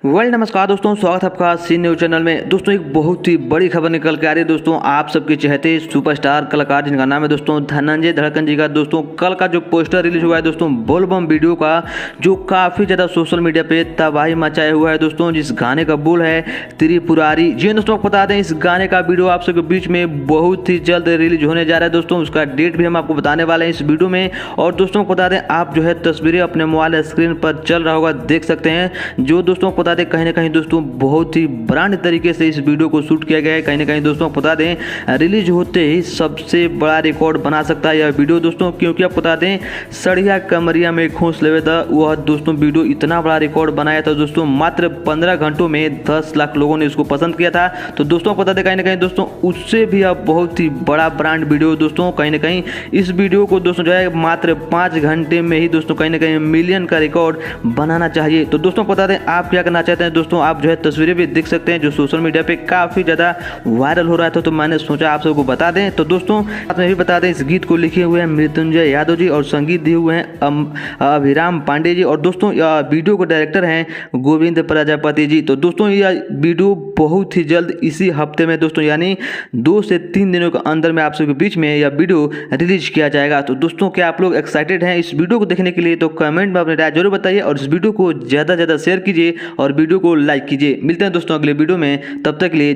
World नमस्कार दोस्तों, स्वागत है आपका सी न्यूज चैनल में। दोस्तों एक बहुत ही बड़ी खबर निकल के आ रही है दोस्तों, आप सबके चहेते सुपरस्टार कलाकार जिनका नाम है दोस्तों धनंजय धड़कन जी का। दोस्तों कल का जो पोस्टर रिलीज हुआ है दोस्तों बोलबम वीडियो का, जो काफ़ी ज़्यादा सोशल मीडिया पे तबाही मचाए हुआ है दोस्तों, जिस गाने का बोल है त्रिपुरारी। जी दोस्तों आपको बता दें, इस गाने का वीडियो आप सबके बीच में बहुत ही जल्द रिलीज होने जा रहा है दोस्तों। उसका डेट भी हम आपको बताने वाले हैं इस वीडियो में। और दोस्तों को बता दें, आप जो है तस्वीरें अपने मोबाइल स्क्रीन पर चल रहा होगा देख सकते हैं, जो दोस्तों को बता दें कहीं ना कहीं दोस्तों बहुत ही ब्रांड तरीके से इस वीडियो को शूट किया गया है। कहीं ना कहीं दोस्तों बता दें रिलीज होते ही सबसे बड़ा रिकॉर्ड बना सकता है यह वीडियो दोस्तों, क्योंकि आपको बता दें सड़िया कमरिया में खोस लेवे था वह दोस्तों वीडियो इतना बड़ा रिकॉर्ड बनाया था दोस्तों। मात्र 15 घंटों में 10 लाख लोगों ने इसको पसंद किया था। तो दोस्तों बता दें कहीं ना कहीं दोस्तों उससे भी अब बहुत ही बड़ा ब्रांड वीडियो दोस्तों। कहीं ना कहीं इस वीडियो को दोस्तों जो है मात्र 5 घंटे में ही दोस्तों कहीं ना कहीं मिलियन का रिकॉर्ड बनाना चाहिए। तो दोस्तों बता दें आप क्या करना चाहते हैं दोस्तों, आप जो है तस्वीरें भी देख सकते हैं जो सोशल मीडिया पे काफ़ी ज़्यादा वायरल हो रहा था। तो मैंने सोचा आप सबको बता दें। तो दोस्तों साथ में भी बता दें, इस गीत को लिखे हुए हैं मृत्युंजय यादव जी और संगीत दिए हुए हैं अभिराम पांडे जी, और दोस्तों वीडियो के डायरेक्टर हैं गोविंद प्रजापति जी। तो दोस्तों यह वीडियो बहुत ही जल्द इसी हफ्ते में दोस्तों यानी 2 से 3 दिनों के अंदर में आप सबके बीच में यह वीडियो रिलीज किया जाएगा। तो दोस्तों क्या आप लोग एक्साइटेड हैं इस वीडियो को देखने के लिए? तो कमेंट में अपनी राय जरूर बताइए और इस वीडियो को ज़्यादा से ज़्यादा शेयर कीजिए और वीडियो को लाइक कीजिए। मिलते हैं दोस्तों अगले वीडियो में, तब तक के लिए।